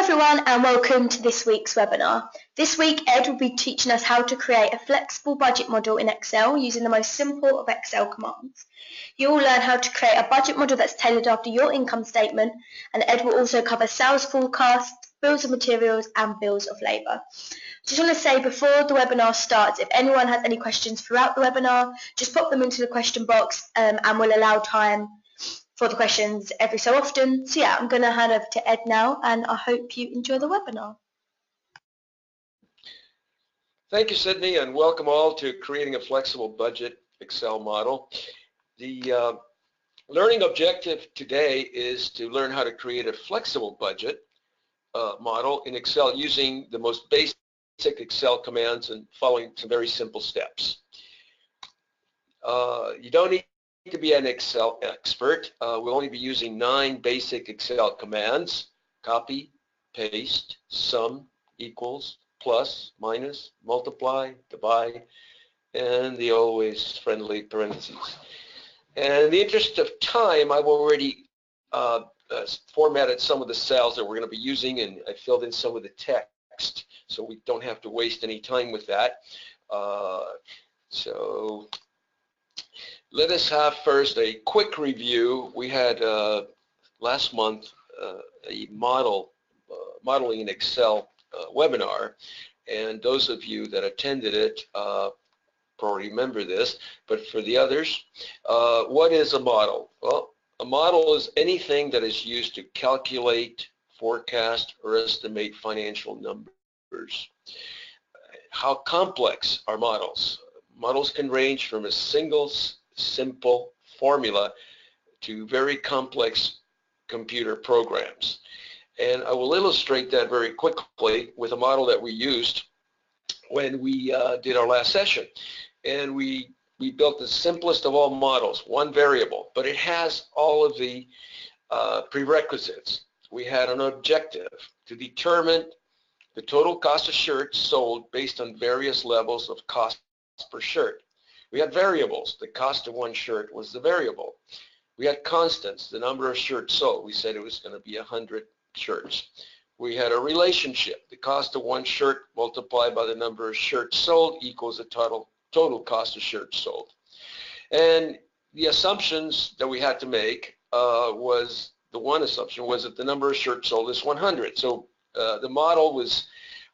everyone and welcome to this week's webinar. This week Ed will be teaching us how to create a flexible budget model in Excel using the most simple of Excel commands. You will learn how to create a budget model that's tailored after your income statement, and Ed will also cover sales forecasts, bills of materials and bills of labour. Just want to say before the webinar starts, if anyone has any questions throughout the webinar, just pop them into the question box and we'll allow time for the questions every so often. So yeah, I'm going to hand over to Ed now and I hope you enjoy the webinar. Thank you, Sydney, and welcome all to creating a flexible budget Excel model. The learning objective today is to learn how to create a flexible budget model in Excel using the most basic Excel commands and following some very simple steps. You don't need to be an Excel expert. We'll only be using 9 basic Excel commands: copy, paste, sum, equals, plus, minus, multiply, divide, and the always friendly parentheses. And in the interest of time, I've already formatted some of the cells that we're going to be using, and I filled in some of the text, so we don't have to waste any time with that. So let us have first a quick review. We had last month a modeling in Excel webinar, and those of you that attended it probably remember this, but for the others, what is a model? Well, a model is anything that is used to calculate, forecast, or estimate financial numbers. How complex are models? Models can range from a single simple formula to very complex computer programs. And I will illustrate that very quickly with a model that we used when we did our last session. And we built the simplest of all models, one variable, but it has all of the prerequisites. We had an objective to determine the total cost of shirts sold based on various levels of cost per shirt. We had variables. The cost of one shirt was the variable. We had constants, the number of shirts sold. We said it was going to be 100 shirts. We had a relationship. The cost of one shirt multiplied by the number of shirts sold equals the total cost of shirts sold. And the assumptions that we had to make the one assumption was that the number of shirts sold is 100. So the model was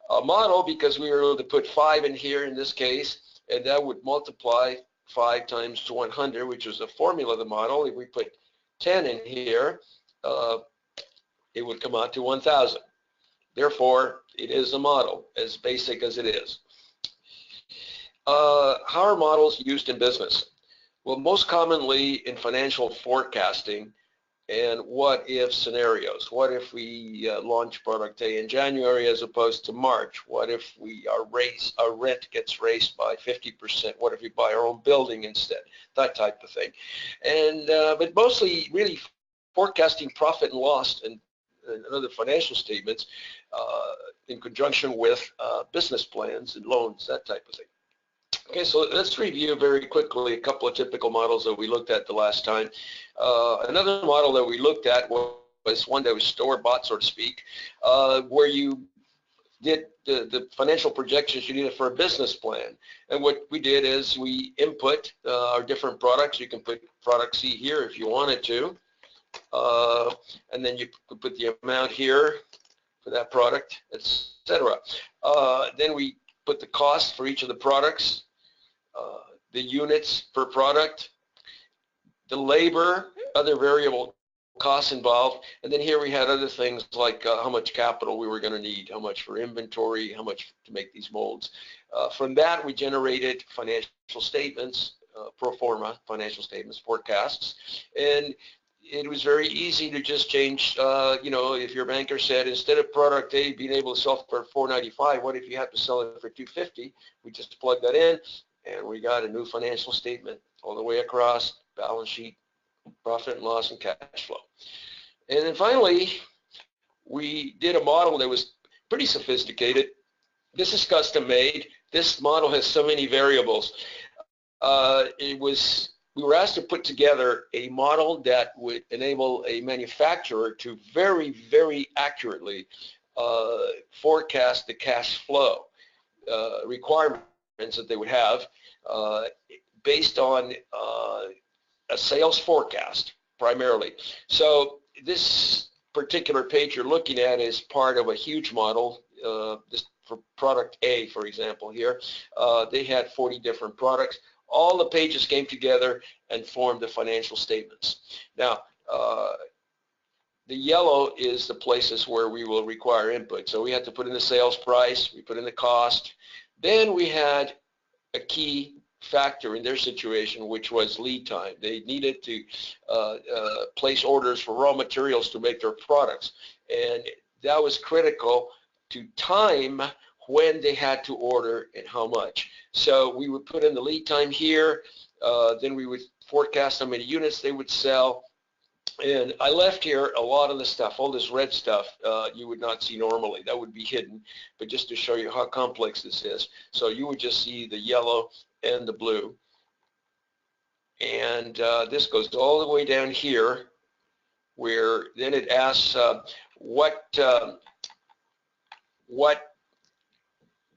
a model because we were able to put 5 in here in this case, and that would multiply 5 times 100, which was the formula of the model. If we put 10 in here, it would come out to 1,000. Therefore, it is a model, as basic as it is. How are models used in business? Well, most commonly in financial forecasting and what-if scenarios. What if we launch product A in January as opposed to March? What if our rent gets raised by 50%? What if we buy our own building instead? That type of thing. And but mostly really forecasting profit and loss and other financial statements in conjunction with business plans and loans, that type of thing. Okay, so let's review very quickly a couple of typical models that we looked at the last time. Another model that we looked at was one that was store-bought, so to speak, where you did the financial projections you needed for a business plan. And what we did is we input our different products. You can put product C here if you wanted to, and then you could put the amount here for that product, etc. Then we put the cost for each of the products, the units per product, the labor, other variable costs involved, and then here we had other things like how much capital we were going to need, how much for inventory, how much to make these molds. From that, we generated financial statements, pro forma financial statements, forecasts, and it was very easy to just change, you know, if your banker said instead of product A being able to sell for $4.95, what if you have to sell it for $2.50? We just plug that in, and we got a new financial statement all the way across, balance sheet, profit and loss, and cash flow. And then finally, we did a model that was pretty sophisticated. This is custom made. This model has so many variables. We were asked to put together a model that would enable a manufacturer to very, very accurately forecast the cash flow requirements that they would have based on a sales forecast primarily. So this particular page you're looking at is part of a huge model. This for product A, for example, here, they had 40 different products. All the pages came together and formed the financial statements. Now, the yellow is the places where we will require input. So we had to put in the sales price, we put in the cost. Then we had a key factor in their situation, which was lead time. They needed to place orders for raw materials to make their products. And that was critical to time when they had to order and how much. So we would put in the lead time here, then we would forecast how many units they would sell. And I left here a lot of the stuff, all this red stuff you would not see normally. That would be hidden, but just to show you how complex this is. So you would just see the yellow and the blue. And this goes all the way down here, where then it asks what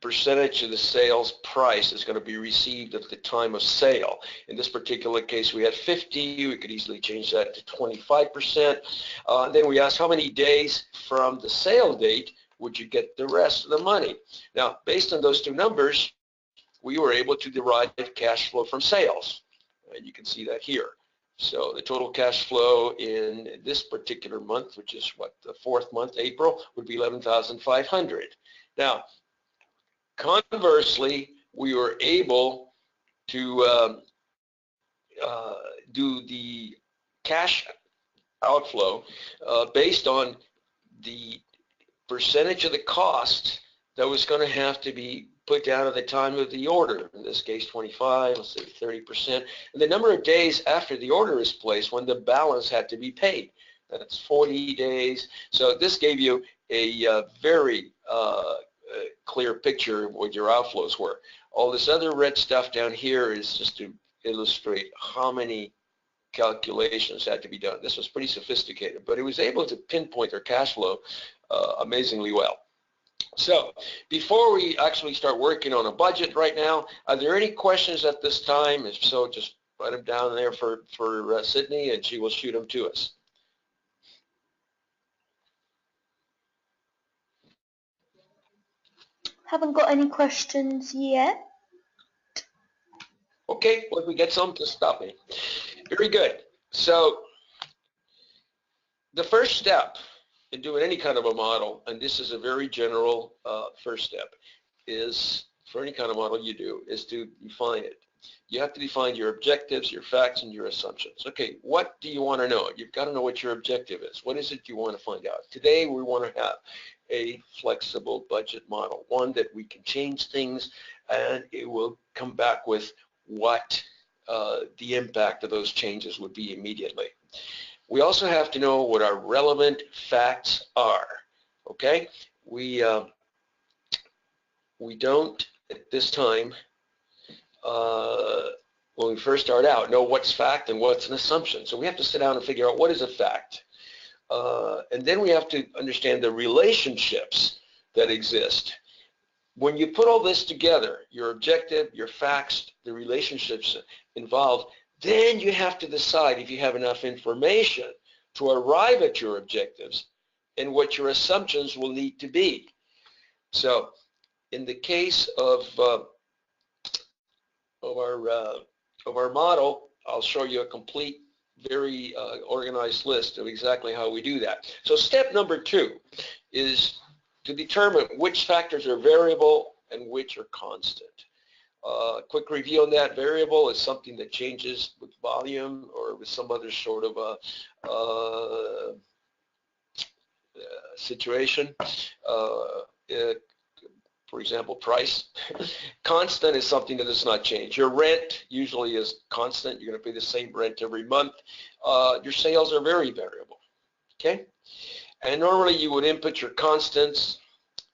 percentage of the sales price is going to be received at the time of sale. In this particular case, we had 50. We could easily change that to 25%. Then we asked how many days from the sale date would you get the rest of the money. Now, based on those two numbers, we were able to derive cash flow from sales. And you can see that here. So the total cash flow in this particular month, which is what, the fourth month, April, would be $11,500. Now, conversely, we were able to do the cash outflow based on the percentage of the cost that was going to have to be put down at the time of the order. In this case, 25, let's say 30%, and the number of days after the order is placed when the balance had to be paid. That's 40 days. So this gave you a very clear picture of what your outflows were. All this other red stuff down here is just to illustrate how many calculations had to be done. This was pretty sophisticated, but it was able to pinpoint their cash flow amazingly well. So before we actually start working on a budget right now, are there any questions at this time? If so, just write them down there for Sydney, and she will shoot them to us. Haven't got any questions yet. Okay, well, if we get some, just stop me. Very good. So the first step in doing any kind of a model, and this is a very general first step, is for any kind of model you do, is to define it. You have to define your objectives, your facts, and your assumptions. Okay, what do you want to know? You've got to know what your objective is. What is it you want to find out? Today, we want to have a flexible budget model, one that we can change things, and it will come back with what the impact of those changes would be immediately. We also have to know what our relevant facts are, okay? We don't, at this time, when we first start out, know what's fact and what's an assumption. So we have to sit down and figure out what is a fact. And then we have to understand the relationships that exist. When you put all this together, your objective, your facts, the relationships involved, then you have to decide if you have enough information to arrive at your objectives and what your assumptions will need to be. So in the case of our model, I'll show you a complete, very organized list of exactly how we do that. So step number 2 is to determine which factors are variable and which are constant. Quick review on that. Variable is something that changes with volume or with some other sort of a situation. For example, price. Constant is something that does not change. Your rent usually is constant. You're going to pay the same rent every month. Your sales are very variable. Okay? And normally you would input your constants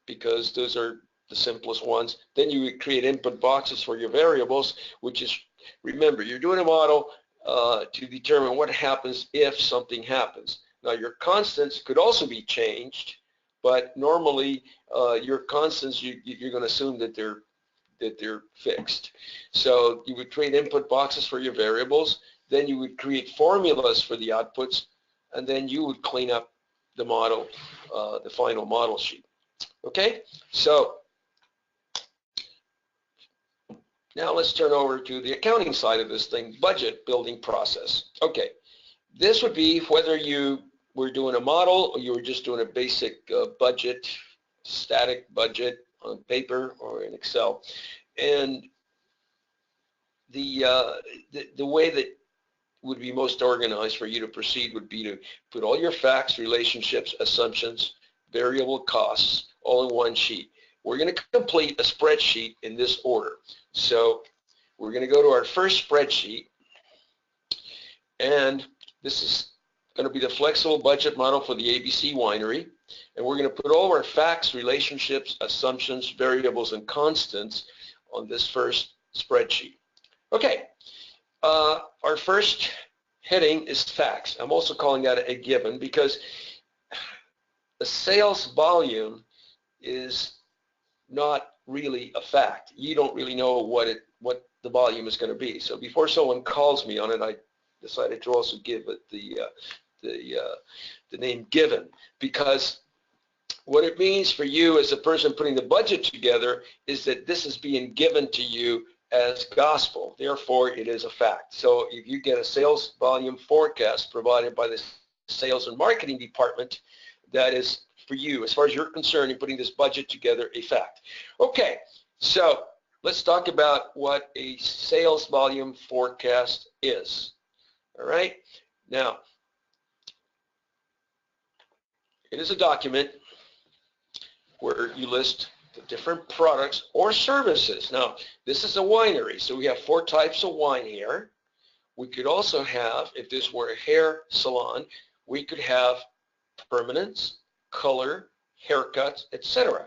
because those are the simplest ones. Then you would create input boxes for your variables, which is, remember, you're doing a model to determine what happens if something happens. Now your constants could also be changed but normally your constants, you're going to assume that they're fixed. So you would create input boxes for your variables, then you would create formulas for the outputs, and then you would clean up the model, the final model sheet. Okay, so now let's turn over to the accounting side of this thing, budget building process. Okay, this would be whether you were doing a model or you were just doing a basic budget, static budget on paper or in Excel. And the way that would be most organized for you to proceed would be to put all your facts, relationships, assumptions, variable costs all in one sheet. We're going to complete a spreadsheet in this order. So we're going to go to our first spreadsheet, and this is going to be the flexible budget model for the ABC winery, and we're going to put all of our facts, relationships, assumptions, variables, and constants on this first spreadsheet. Okay, our first heading is facts. I'm also calling that a given because the sales volume is not really a fact. You don't really know what the volume is going to be. So before someone calls me on it, I decided to also give it the name given, because what it means for you as a person putting the budget together is that this is being given to you as gospel. Therefore, it is a fact. So if you get a sales volume forecast provided by the sales and marketing department, that is for you, as far as you're concerned in putting this budget together, a fact. Okay, so let's talk about what a sales volume forecast is. All right, now it is a document where you list the different products or services. Now, this is a winery, so we have 4 types of wine here. We could also have, if this were a hair salon, we could have permanence, color, haircuts, etc.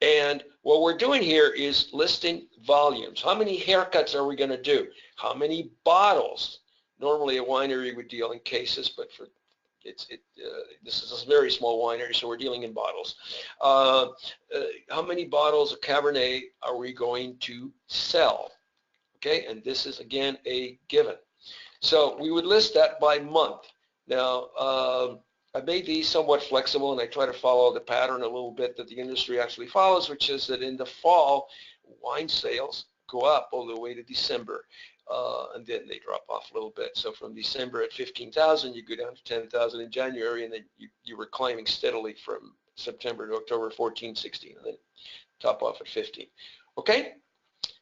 And what we're doing here is listing volumes. How many haircuts are we going to do? How many bottles? Normally a winery would deal in cases, but for this is a very small winery, so we're dealing in bottles. How many bottles of Cabernet are we going to sell? Okay, and this is again a given. So we would list that by month. Now, I made these somewhat flexible, and I try to follow the pattern a little bit that the industry actually follows, which is that in the fall, wine sales go up all the way to December. And then they drop off a little bit. So from December at 15,000, you go down to 10,000 in January, and then you were climbing steadily from September to October 14, 16, and then top off at 15. Okay?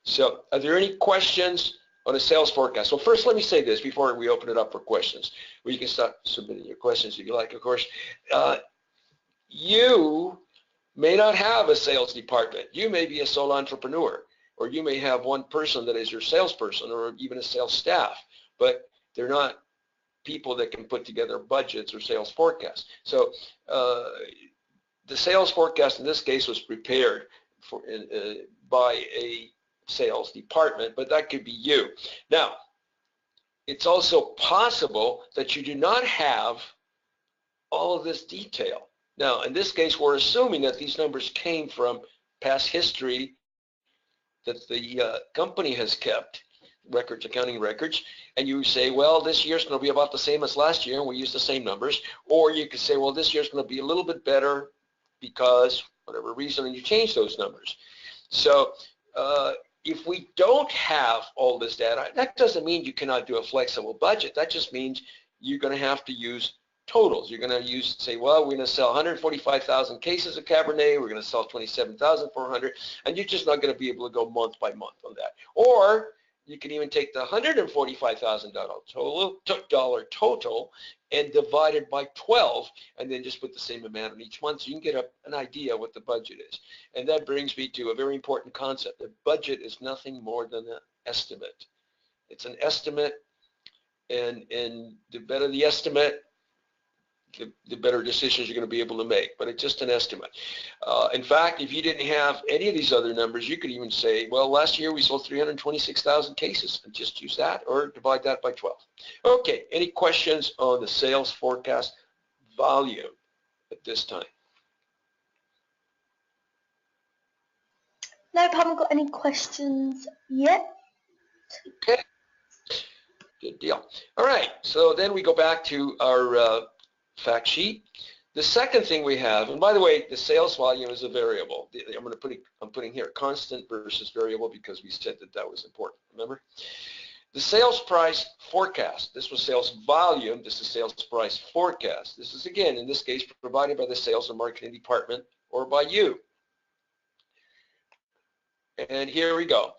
So are there any questions on a sales forecast? Well, first let me say this before we open it up for questions. Well, you can start submitting your questions if you like, of course. You may not have a sales department. You may be a sole entrepreneur, or you may have one person that is your salesperson, or even a sales staff, but they're not people that can put together budgets or sales forecasts. So the sales forecast in this case was prepared by a sales department, but that could be you. Now, it's also possible that you do not have all of this detail. Now, in this case, we're assuming that these numbers came from past history that the company has kept, records, accounting records, and you say, well, this year's going to be about the same as last year, and we use the same numbers. Or you could say, well, this year's going to be a little bit better because whatever reason, and you change those numbers. So if we don't have all this data, that doesn't mean you cannot do a flexible budget. That just means you're going to have to use totals. You're going to say, well, we're going to sell 145,000 cases of Cabernet, we're going to sell 27,400, and you're just not going to be able to go month by month on that. Or you can even take the $145,000 total and divide it by 12, and then just put the same amount on each month, so you can get an idea what the budget is. And that brings me to a very important concept. The budget is nothing more than an estimate. It's an estimate, and the better the estimate, the better decisions you're going to be able to make, but it's just an estimate. In fact, if you didn't have any of these other numbers, you could even say, well, last year we sold 326,000 cases, and just use that or divide that by 12. Okay, any questions on the sales forecast volume at this time? Nope, haven't got any questions yet. Okay, good deal. All right, so then we go back to our fact sheet. The second thing we have, and by the way, the sales volume is a variable. I'm putting here constant versus variable because we said that that was important, remember? The sales price forecast. This was sales volume. This is sales price forecast. This is, again, in this case, provided by the sales and marketing department or by you. And here we go.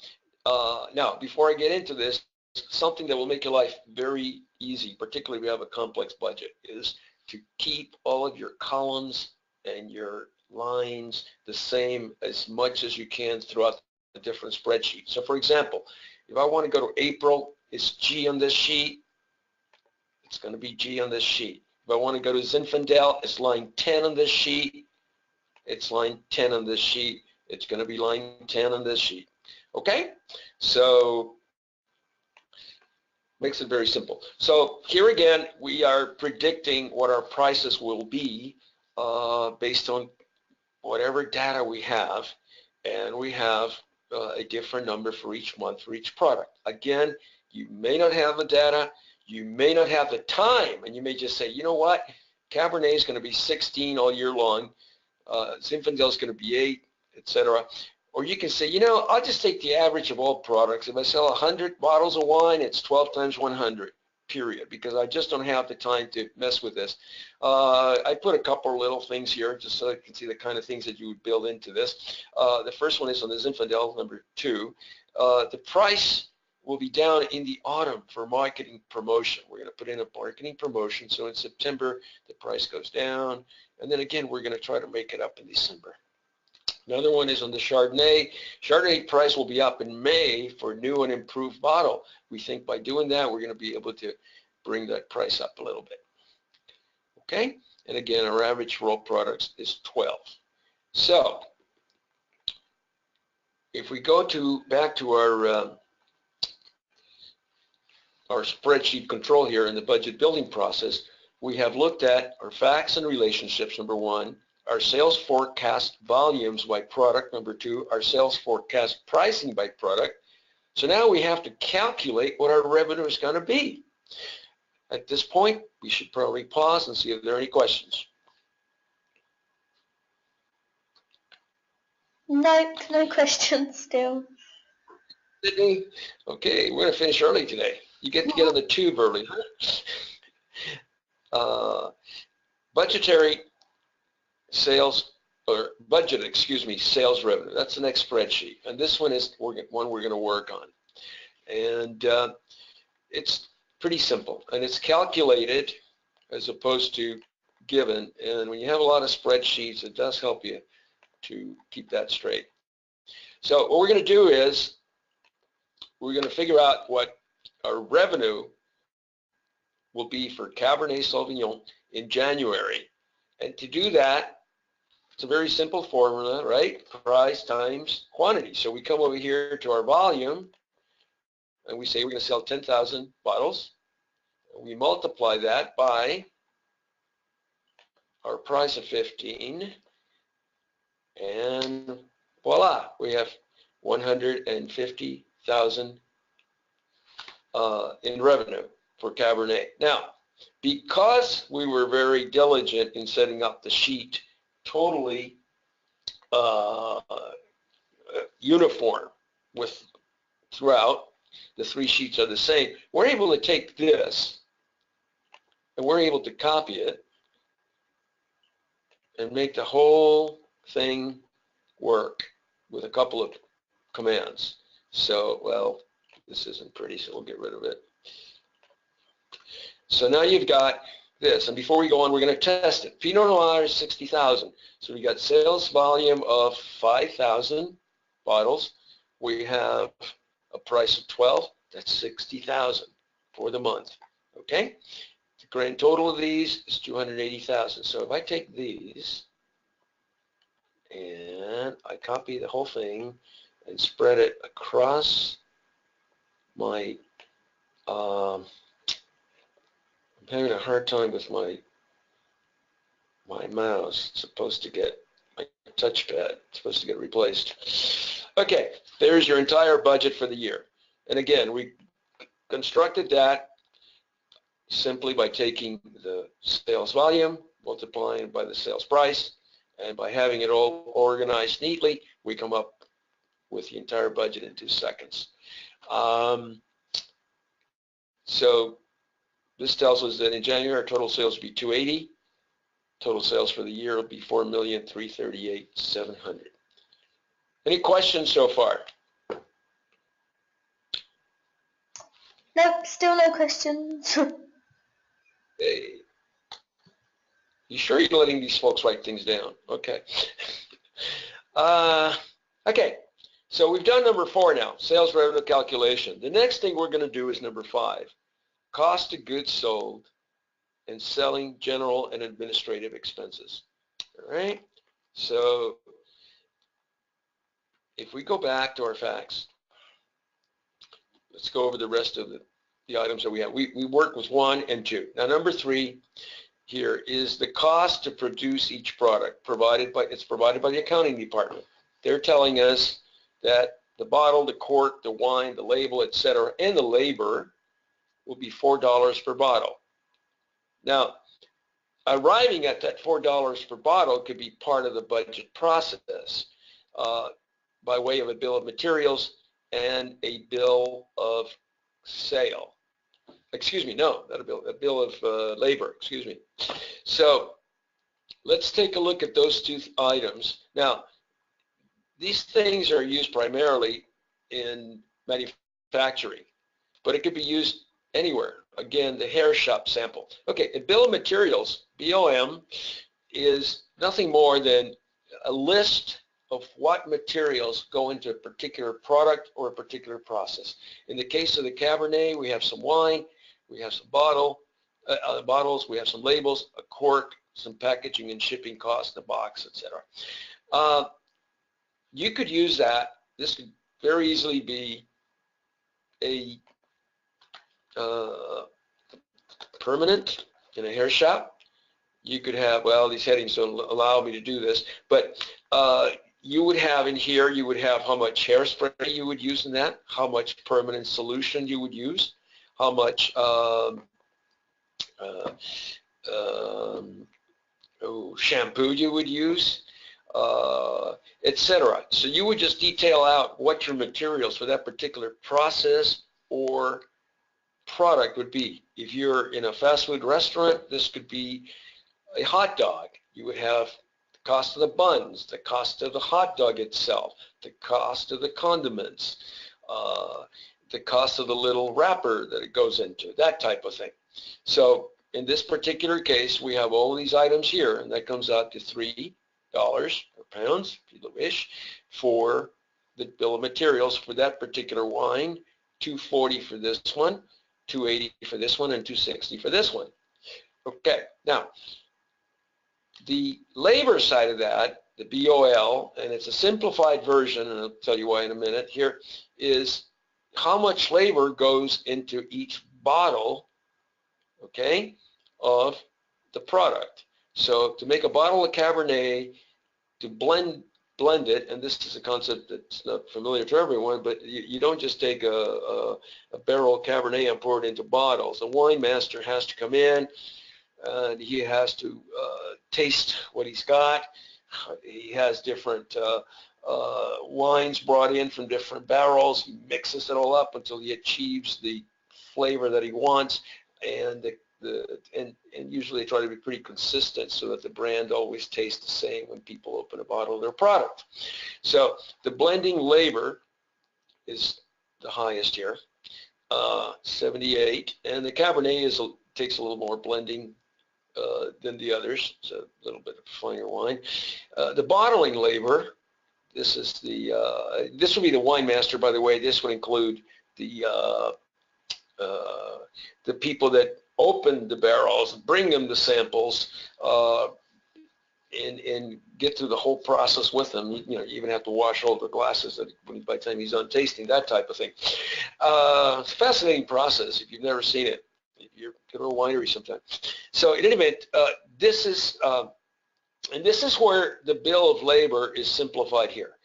Now, before I get into this, something that will make your life very easy, particularly if you have a complex budget, is to keep all of your columns and your lines the same as much as you can throughout the different spreadsheets. So, for example, if I want to go to April, it's G on this sheet. It's going to be G on this sheet. If I want to go to Zinfandel, it's line 10 on this sheet. It's line 10 on this sheet. It's going to be line 10 on this sheet. Okay? So, makes it very simple. So here again, we are predicting what our prices will be based on whatever data we have, and we have a different number for each month for each product. Again, you may not have the data, you may not have the time, and you may just say, you know what, Cabernet is going to be 16 all year long, Zinfandel is going to be 8, etc. Or you can say, you know, I'll just take the average of all products. If I sell 100 bottles of wine, it's 12 times 100, period, because I just don't have the time to mess with this. I put a couple of little things here just so you can see the kind of things that you would build into this. The first one is on the Zinfandel, number 2. The price will be down in the autumn for marketing promotion. We're going to put in a marketing promotion, so in September, the price goes down, and then again, we're going to try to make it up in December. Another one is on the Chardonnay. Chardonnay price will be up in May for new and improved bottle. We think by doing that, we're going to be able to bring that price up a little bit. Okay? And again, our average for all products is 12. So, if we go back to our spreadsheet control here in the budget building process, we have looked at our facts and relationships, number 1, our sales forecast volumes by product, number 2, our sales forecast pricing by product. So now we have to calculate what our revenue is going to be. At this point, we should probably pause and see if there are any questions. Nope, no questions still. Sydney? Okay, we're going to finish early today. You get to get on the tube early, huh? Budgetary sales, or budget, excuse me, sales revenue. That's the next spreadsheet. And this one is one we're going to work on. And it's pretty simple. And it's calculated as opposed to given. And when you have a lot of spreadsheets, it does help you to keep that straight. So what we're going to do is we're going to figure out what our revenue will be for Cabernet Sauvignon in January. And to do that, it's a very simple formula, right? Price times quantity. So we come over here to our volume, and we say we're going to sell 10,000 bottles. We multiply that by our price of 15, and voila, we have 150,000 in revenue for Cabernet. Now, because we were very diligent in setting up the sheet totally uniform with throughout, the 3 sheets are the same, we're able to take this and we're able to copy it and make the whole thing work with a couple of commands. So, well, this isn't pretty, so we'll get rid of it. So now you've got this, and before we go on, we're going to test it. Pinot Noir is 60,000. So we got sales volume of 5,000 bottles. We have a price of 12. That's 60,000 for the month. Okay? The grand total of these is 280,000. So if I take these and I copy the whole thing and spread it across my I'm having a hard time with my mouse. It's supposed to get, my touchpad, it's supposed to get replaced. Okay, there's your entire budget for the year. And again, we constructed that simply by taking the sales volume, multiplying it by the sales price, and by having it all organized neatly, we come up with the entire budget in 2 seconds. So this tells us that in January, our total sales will be 280. Total sales for the year will be 4,338,700. Any questions so far? Nope, still no questions. Hey. You sure you're letting these folks write things down? Okay. Okay, so we've done number 4 now, sales revenue calculation. The next thing we're going to do is number 5, cost of goods sold and selling general and administrative expenses. All right, so if we go back to our facts, let's go over the rest of the items that we have. We work with 1 and 2. Now number 3 here is the cost to produce each product it's provided by the accounting department. They're telling us that the bottle, the cork, the wine, the label, etc., and the labor will be $4 per bottle. Now, arriving at that $4 per bottle could be part of the budget process by way of a bill of materials and a bill of sale. Excuse me, no, not a bill of labor, excuse me. So let's take a look at those 2 items. Now, these things are used primarily in manufacturing, but it could be used anywhere. Again, the hair shop sample. Okay, a bill of materials, BOM, is nothing more than a list of what materials go into a particular product or a particular process. In the case of the Cabernet, we have some wine, we have some bottles, we have some labels, a cork, some packaging and shipping costs, the box, etc. You could use that. This could very easily be a permanent in a hair shop. You could have, well, these headings don't allow me to do this, but you would have in here, you would have how much hairspray you would use in that, how much permanent solution you would use, how much shampoo you would use, etc. So you would just detail out what your materials for that particular process or product would be. If you're in a fast food restaurant, this could be a hot dog. You would have the cost of the buns, the cost of the hot dog itself, the cost of the condiments, the cost of the little wrapper that it goes into, that type of thing. So in this particular case, we have all these items here, and that comes out to $3 or pounds, if you wish, for the bill of materials for that particular wine, $240 for this one, $280 for this one, and $260 for this one. Okay, now, the labor side of that, the BOL, and it's a simplified version, and I'll tell you why in a minute here, is how much labor goes into each bottle, okay, of the product. So to make a bottle of Cabernet, to blend it, and this is a concept that's not familiar to everyone, but you don't just take a barrel of Cabernet and pour it into bottles. The wine master has to come in, and he has to taste what he's got. He has different wines brought in from different barrels. He mixes it all up until he achieves the flavor that he wants, and usually they try to be pretty consistent so that the brand always tastes the same when people open a bottle of their product. So the blending labor is the highest here, 78, and the Cabernet takes a little more blending than the others. It's a little bit of finer wine. The bottling labor, this would be the wine master, by the way. This would include the people that open the barrels, bring them the samples, and get through the whole process with them. You even have to wash all the glasses by the time he's done tasting, that type of thing. It's a fascinating process if you've never seen it. You're going to a winery sometime. So in any event, this is where the bill of labor is simplified here.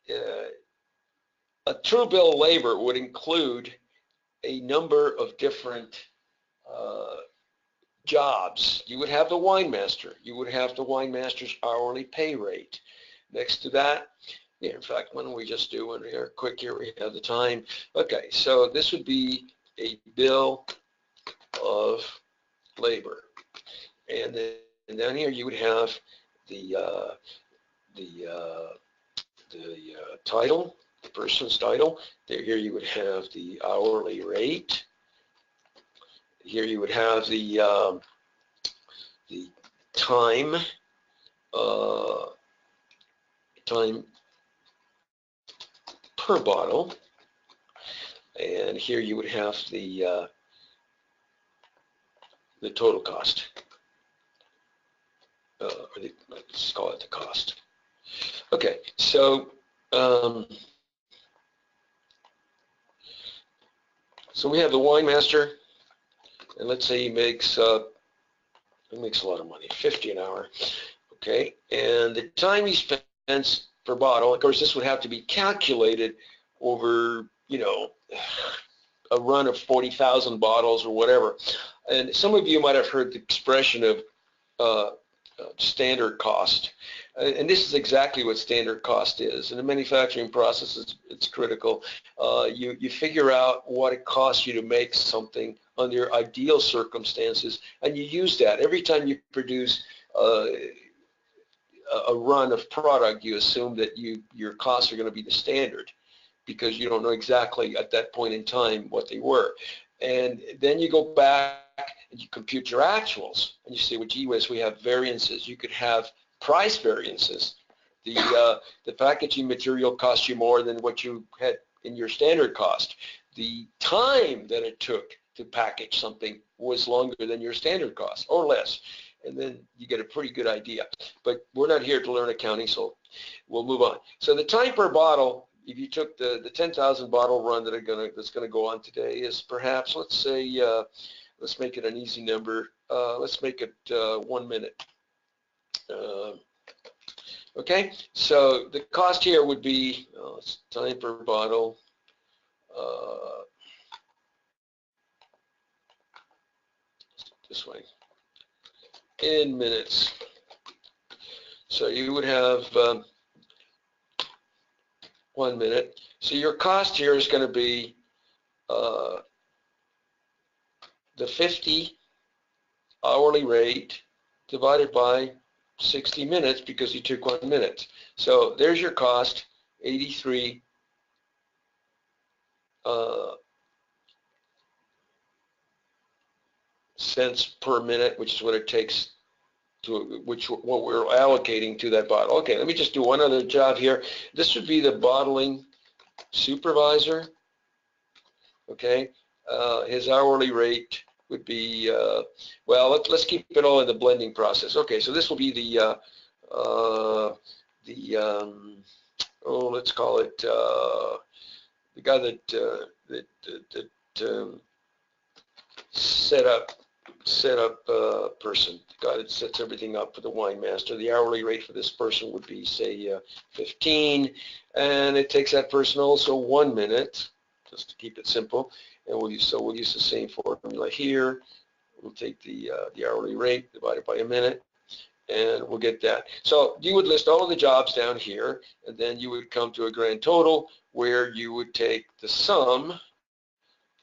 a true bill of labor would include a number of different jobs. You would have the wine master. You would have the wine master's hourly pay rate. Next to that, yeah, in fact, why don't we just do one here quick here, we have the time. Okay, so this would be a bill of labor. And then down here you would have the title, the person's title. Here you would have the hourly rate. Here you would have the time time per bottle, and here you would have the total cost, let's call it the cost. Okay, so so we have the wine master, and let's say he makes a lot of money, 50 an hour. Okay, and the time he spends per bottle, of course, this would have to be calculated over, you know, a run of 40,000 bottles or whatever. And some of you might have heard the expression of standard cost. And this is exactly what standard cost is. In the manufacturing process, it's critical. You figure out what it costs you to make something under ideal circumstances, and you use that. Every time you produce a run of product, you assume that your costs are going to be the standard, because you don't know exactly at that point in time what they were. And then you go back and you compute your actuals, and you say, well, gee whiz, we have variances. You could have price variances. The packaging material cost you more than what you had in your standard cost. The time that it took to package something was longer than your standard cost, or less. And then you get a pretty good idea. But we're not here to learn accounting, so we'll move on. So the time per bottle, if you took the 10,000 bottle run that's gonna go on today, is perhaps, let's say, let's make it an easy number. Let's make it 1 minute. Okay, so the cost here would be time per bottle. This way, in minutes. So you would have 1 minute. So your cost here is going to be the 50 hourly rate divided by 60 minutes, because you took 1 minute. So there's your cost, 83 cents per minute, which is what it takes to, what we're allocating to that bottle. Okay, let me just do one other job here. This would be the bottling supervisor. Okay, his hourly rate would be, well, let's keep it all in the blending process. Okay, so this will be the let's call it the guy that set up person, the guy that sets everything up for the wine master. The hourly rate for this person would be, say, 15, and it takes that person also 1 minute, just to keep it simple. And we'll use the same formula here. We'll take the hourly rate divided by a minute, and we'll get that. So you would list all of the jobs down here, and then you would come to a grand total where you would take the sum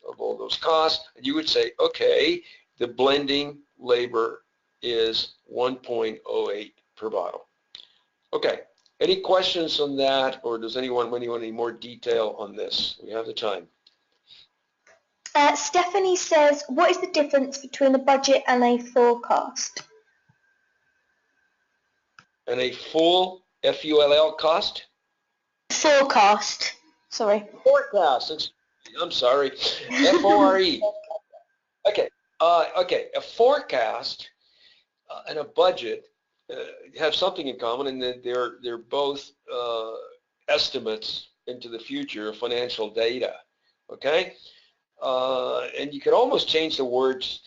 of all those costs, and you would say, okay, the blending labor is 1.08 per bottle. Okay, any questions on that, or does anyone need more detail on this? We have the time. Stephanie says, what is the difference between a budget and a forecast? And a full F-U-L-L cost? Forecast, sorry. Forecast, I'm sorry, F-O-R-E. Okay, okay, a forecast and a budget have something in common, in that they're both estimates into the future of financial data, okay? And you could almost change the words,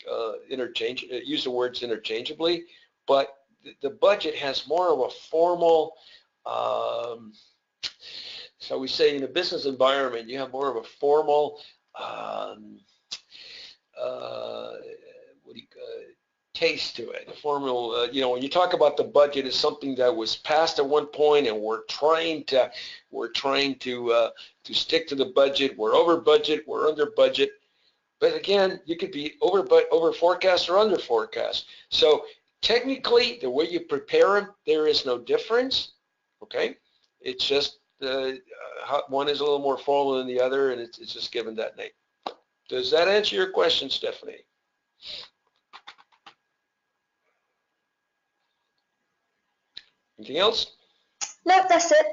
use the words interchangeably, but the budget has more of a formal So we say in a business environment, you have more of a formal, taste to it. A formal, when you talk about the budget, it's something that was passed at one point, and we're trying to stick to the budget. We're over budget. We're under budget. But again, you could be over forecast or under forecast. So technically, the way you prepare them, there is no difference. Okay, it's just one is a little more formal than the other, and it's just given that name. Does that answer your question, Stephanie? Anything else? Nope, that's it.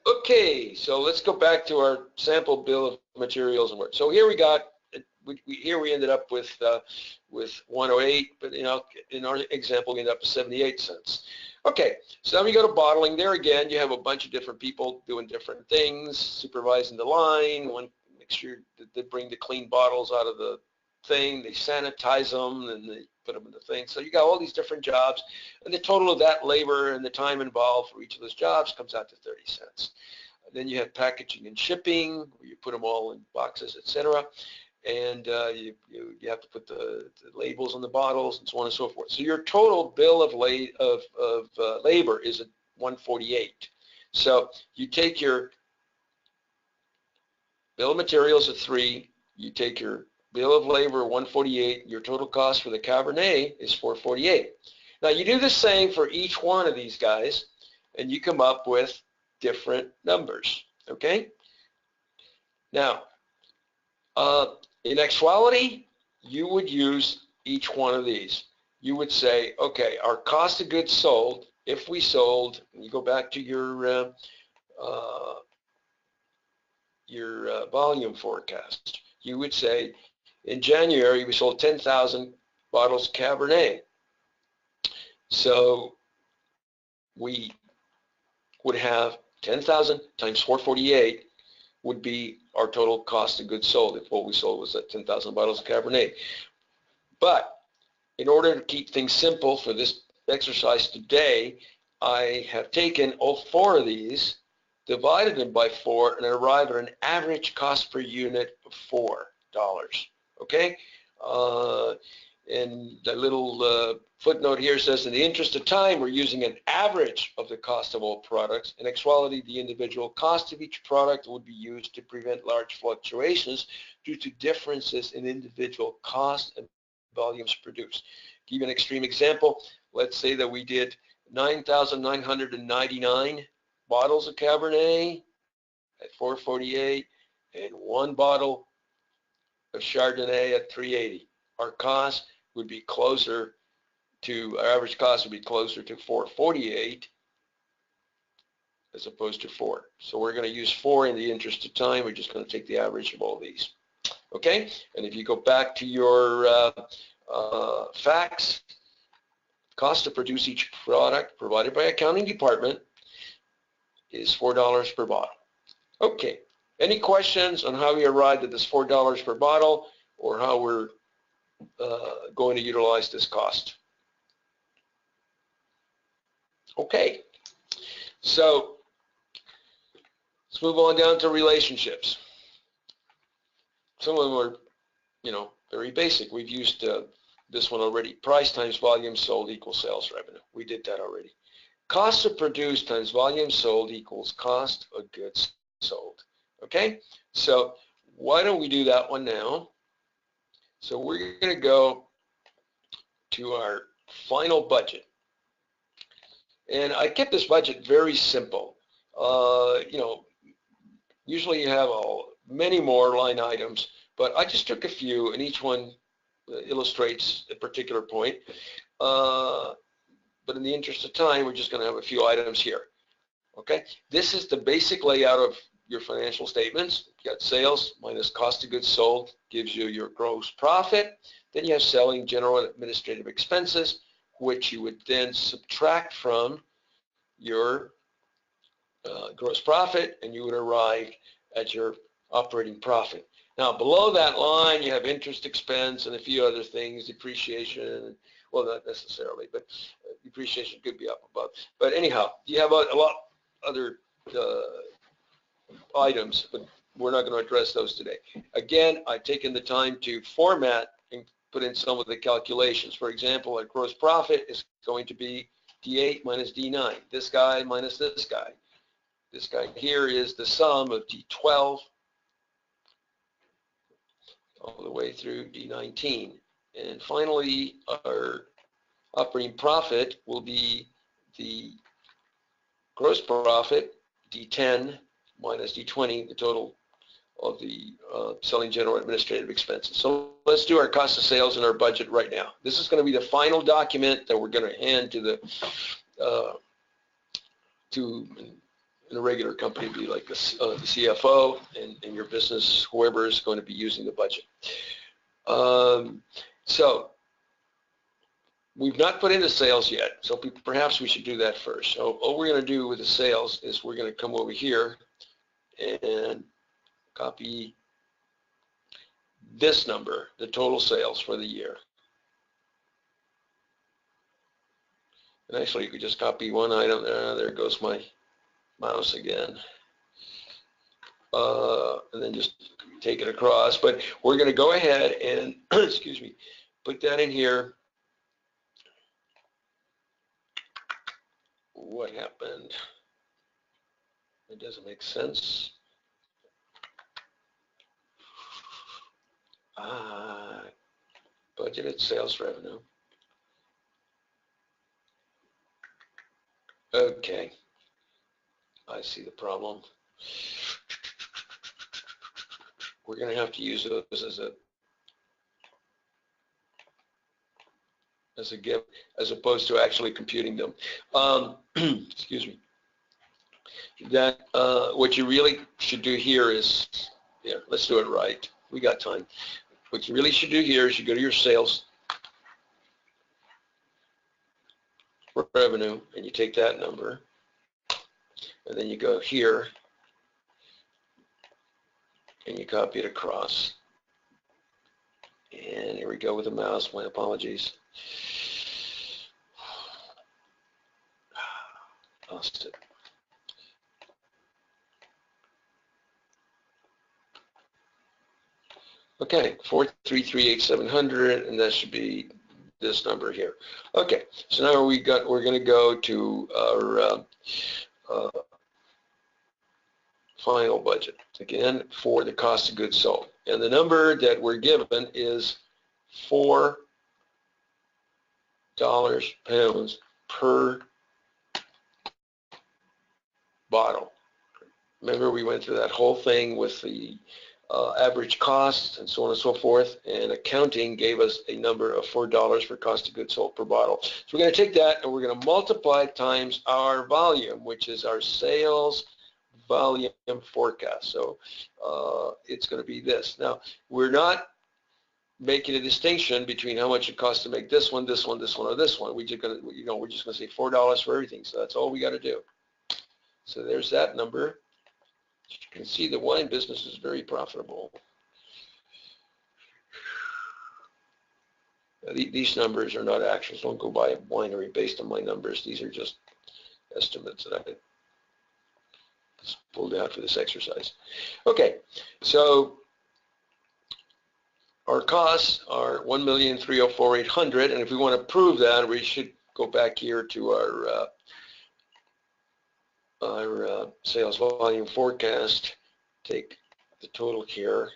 Okay, so let's go back to our sample bill of materials and work. So here we got, we ended up with 108, but in our example, we ended up with 78 cents. Okay, so now we go to bottling. There again, you have a bunch of different people doing different things, supervising the line. One, make sure that they bring the clean bottles out of the thing, they sanitize them, and they put them in the thing. So you got all these different jobs, and the total of that labor and the time involved for each of those jobs comes out to 30 cents. Then you have packaging and shipping, where you put them all in boxes, etc. And you have to put the labels on the bottles and so on and so forth. So your total bill of labor is at 148. So you take your bill of materials at 3, you take your bill of labor 148, your total cost for the Cabernet is 448. Now you do the same for each one of these guys, and you come up with different numbers, okay? Now, in actuality, you would use each one of these. You would say, okay, our cost of goods sold, if we sold, you go back to your volume forecast, you would say, in January, we sold 10,000 bottles of Cabernet. So we would have 10,000 times 448 would be our total cost of goods sold if what we sold was at 10,000 bottles of Cabernet. But in order to keep things simple for this exercise today, I have taken all 4 of these, divided them by 4, and arrived at an average cost per unit of $4. Okay? And the little footnote here says, in the interest of time, we're using an average of the cost of all products. In actuality, the individual cost of each product would be used to prevent large fluctuations due to differences in individual costs and volumes produced. Give you an extreme example. Let's say that we did 9,999 bottles of Cabernet at 448 and 1 bottle of Chardonnay at 380. Our cost would be closer to, our average cost would be closer to 448 as opposed to 4. So we're going to use 4 in the interest of time. We're just going to take the average of all these. Okay? And if you go back to your facts, cost to produce each product provided by accounting department is $4 per bottle. Okay. Any questions on how we arrived at this $4 per bottle, or how we're going to utilize this cost? Okay. So let's move on down to relationships. Some of them are, very basic. We've used this one already. Price times volume sold equals sales revenue. We did that already. Cost of produced times volume sold equals cost of goods sold. Okay, so why don't we do that one now? So we're going to go to our final budget. And I kept this budget very simple. Usually you have many more line items, but I just took a few, and each one illustrates a particular point. But in the interest of time, we're just going to have a few items here. Okay, this is the basic layout of your financial statements. You got sales minus cost of goods sold gives you your gross profit. Then you have selling, general, and administrative expenses, which you would then subtract from your gross profit, and you would arrive at your operating profit. Now, below that line, you have interest expense and a few other things, depreciation. Well, not necessarily, but depreciation could be up above. But anyhow, you have a lot other items, but we're not going to address those today. Again, I've taken the time to format and put in some of the calculations. For example, our gross profit is going to be D8 minus D9. This guy minus this guy. This guy here is the sum of D12 all the way through D19. And finally, our operating profit will be the gross profit, D10 minus D20, the total of the selling general administrative expenses. So let's do our cost of sales and our budget right now. This is going to be the final document that we're going to hand to the in a regular company, be like the CFO and your business, whoever is going to be using the budget. So we've not put in the sales yet, so perhaps we should do that first. So all we're going to do with the sales is we're going to come over here and copy this number, the total sales for the year. And actually, you could just copy one item. There goes my mouse again. And then just take it across. But we're going to go ahead and, excuse me, put that in here. What happened? It doesn't make sense. Budgeted sales revenue. Okay, I see the problem. We're going to have to use those as a gift, as opposed to actually computing them. Excuse me. That what you really should do here is, yeah, let's do it right. We got time. What you really should do here is you go to your sales revenue and you take that number, and then you go here and you copy it across. And here we go with the mouse. My apologies. Lost it. Okay, 4338700, and that should be this number here. Okay, so now we're going to go to our final budget again for the cost of goods sold, and the number that we're given is $4 pounds per bottle. Remember, we went through that whole thing with the average cost and so on and so forth, and accounting gave us a number of $4 for cost of goods sold per bottle. So we're going to take that and we're going to multiply times our volume, which is our sales volume forecast. So it's going to be this. Now, we're not making a distinction between how much it costs to make this one, this one, this one, or this one. We're just going to, we're just going to say $4 for everything. So that's all we got to do. So there's that number. You can see the wine business is very profitable. These numbers are not actuals. Don't go buy a winery based on my numbers. These are just estimates that I just pulled out for this exercise. Okay, so our costs are $1,304,800, and if we want to prove that, we should go back here to our sales volume forecast, take the total here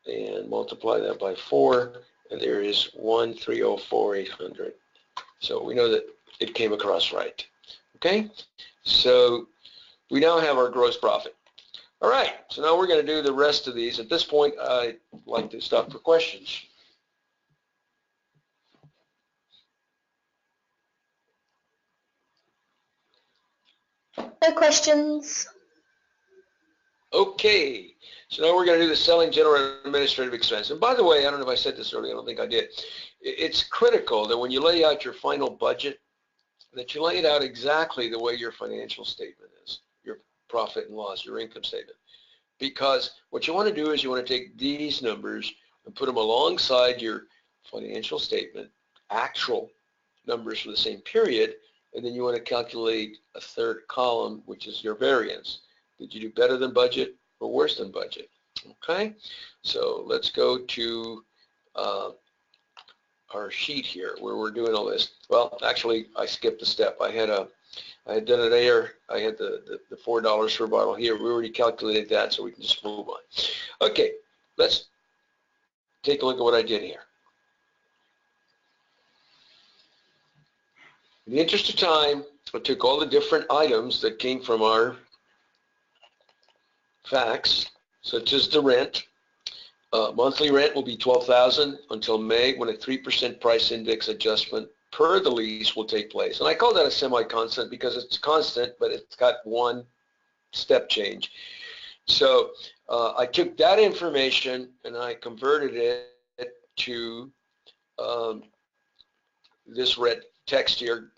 and multiply that by 4, and there is 1,304,800. So we know that it came across right. Okay, so we now have our gross profit. All right, so now we're going to do the rest of these. At this point, I'd like to stop for questions. No questions. Okay, so now we're going to do the selling general administrative expense. And by the way, I don't know if I said this earlier, I don't think I did. It's critical that when you lay out your final budget, that you lay it out exactly the way your financial statement is, your profit and loss, your income statement. Because what you want to do is you want to take these numbers and put them alongside your financial statement, actual numbers for the same period, and then you want to calculate a third column, which is your variance. Did you do better than budget or worse than budget? Okay, so let's go to our sheet here where we're doing all this. Well, actually, I skipped a step. I had done it there. I had the $4 per bottle here. We already calculated that, so we can just move on. Okay, let's take a look at what I did here. In the interest of time, I took all the different items that came from our facts, such as the rent. Monthly rent will be $12,000 until May, when a 3% price index adjustment per the lease will take place. And I call that a semi-constant because it's constant, but it's got one step change. So I took that information and I converted it to this red text here.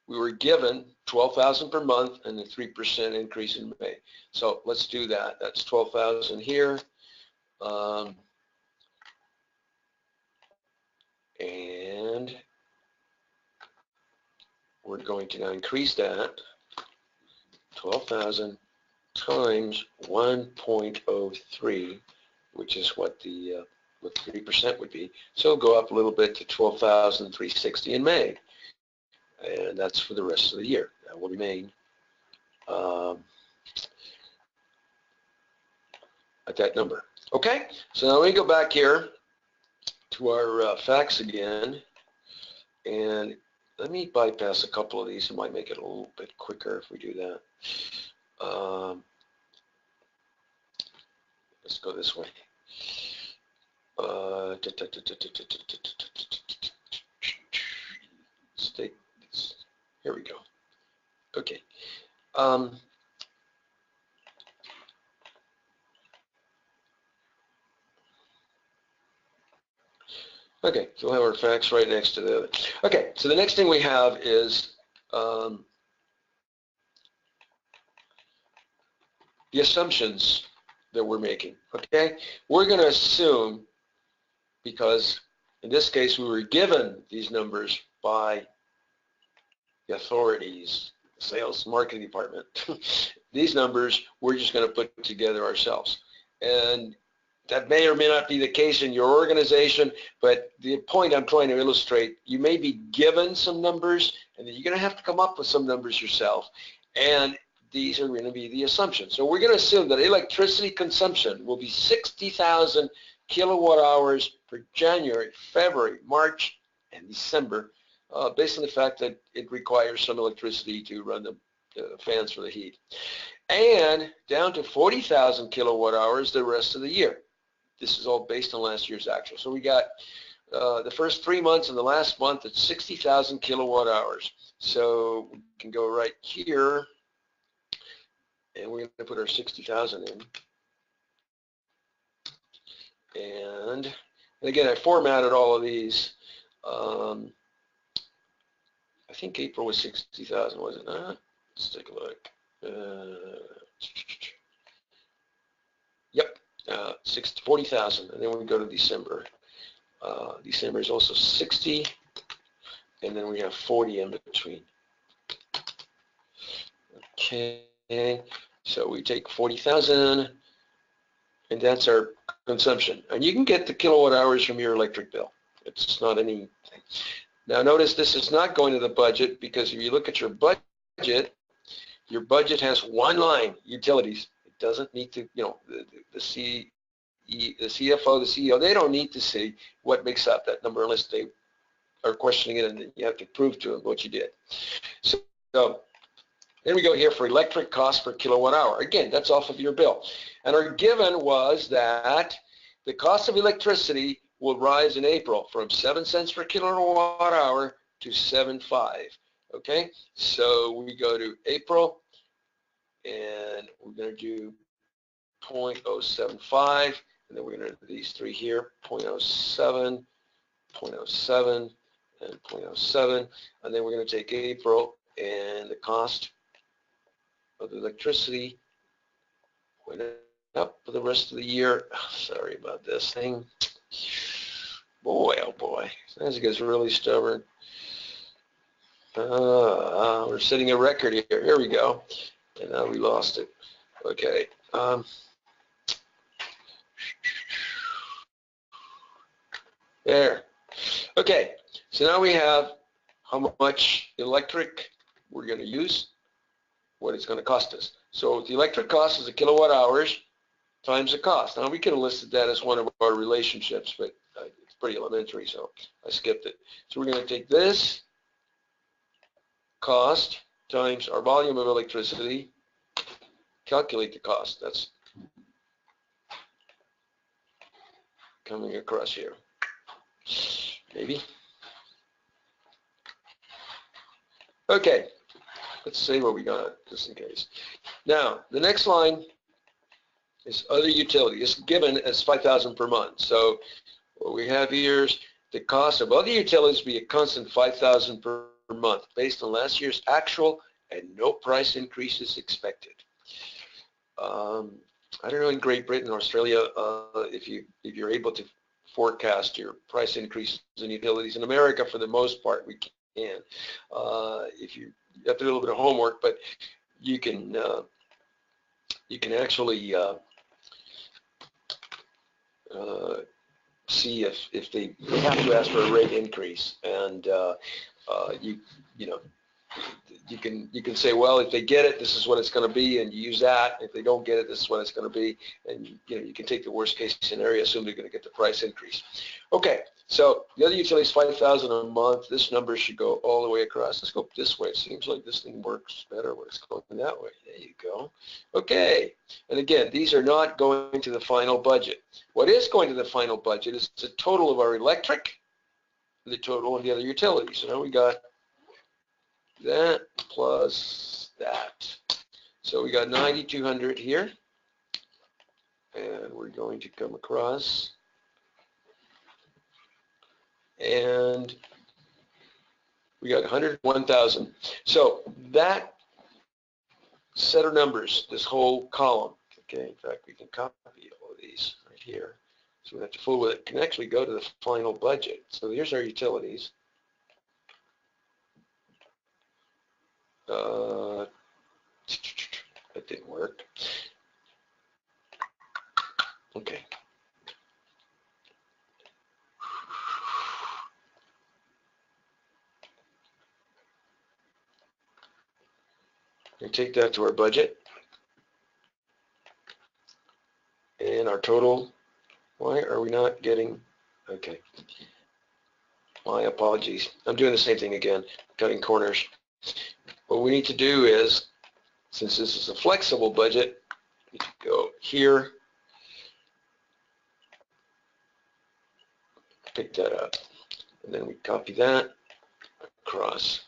We were given $12,000 per month and a 3% increase in May. So let's do that. That's $12,000 here. And we're going to now increase that 12,000 times 1.03, which is what the 3% would be. So it'll go up a little bit to 12,360 in May, and that's for the rest of the year. That will remain at that number. Okay, so now we go back here to our facts again, and let me bypass a couple of these. It might make it a little bit quicker if we do that. Let's go this way. Here we go. Okay. Okay, so we'll have our facts right next to the other. Okay, so the next thing we have is the assumptions that we're making, okay? We're going to assume, because in this case we were given these numbers by the authorities, the sales marketing department, these numbers we're just going to put together ourselves. And that may or may not be the case in your organization, but the point I'm trying to illustrate, you may be given some numbers, and then you're going to have to come up with some numbers yourself, and these are going to be the assumptions. So we're going to assume that electricity consumption will be 60,000 kilowatt hours for January, February, March, and December, based on the fact that it requires some electricity to run the fans for the heat, and down to 40,000 kilowatt hours the rest of the year. This is all based on last year's actual. So we got the first 3 months and the last month at 60,000 kilowatt hours. So we can go right here, and we're going to put our 60,000 in. And again, I formatted all of these. I think April was 60,000, was it not? Let's take a look. Yep. 40,000, and then we go to December. December is also 60, and then we have 40 in between. Okay, so we take 40,000, and that's our consumption. And you can get the kilowatt hours from your electric bill. It's not anything. Now notice this is not going to the budget, because if you look at your budget has one line, utilities. Doesn't need to, you know, the CFO, the CEO, they don't need to see what makes up that number unless they are questioning it, and you have to prove to them what you did. So then we go here for electric cost per kilowatt hour. Again, that's off of your bill. And our given was that the cost of electricity will rise in April from 7 cents per kilowatt hour to 7.5. Okay, so we go to April, and we're going to do 0.075, and then we're going to do these three here, 0.07, 0.07, and 0.07, and then we're going to take April, and the cost of the electricity went up for the rest of the year. Sorry about this thing. Boy, oh boy, as it gets really stubborn. We're setting a record here. Here we go. And now we lost it. Okay. There. Okay, so now we have how much electric we're going to use, what it's going to cost us. So the electric cost is a kilowatt hours times the cost. Now we could have listed that as one of our relationships, but it's pretty elementary, so I skipped it. So we're going to take this cost times our volume of electricity, calculate the cost. That's coming across here. Maybe. Okay, let's see what we got just in case. Now, the next line is other utility. It's given as $5,000 per month. So what we have here is the cost of other utilities be a constant $5,000 per month based on last year's actual and no price increases expected. I don't know in Great Britain or Australia if you're able to forecast your price increases in utilities. In America, for the most part, we can. If you have to do a little bit of homework, but you can actually see if they have to ask for a rate increase, and you can say, well, if they get it, this is what it's going to be, and you use that. If they don't get it, this is what it's going to be, and you can take the worst case scenario, assume they're going to get the price increase. Okay, so the other utility is $5,000 a month. This number should go all the way across. Let's go this way. It seems like this thing works better when it's going that way. There you go. Okay, and again, these are not going to the final budget. What is going to the final budget is the total of our electric, the total of the other utilities. So now we got that plus that. So we got 9,200 here, and we're going to come across, and we got 101,000. So that set of numbers, this whole column, okay, in fact, we can copy all of these right here. So we have to fool with it. Can actually go to the final budget. So here's our utilities. That didn't work. Okay. And take that to our budget. And our total, why are we not getting, okay. My apologies. I'm doing the same thing again, cutting corners. What we need to do is, since this is a flexible budget, we need to go here, pick that up, and then we copy that across.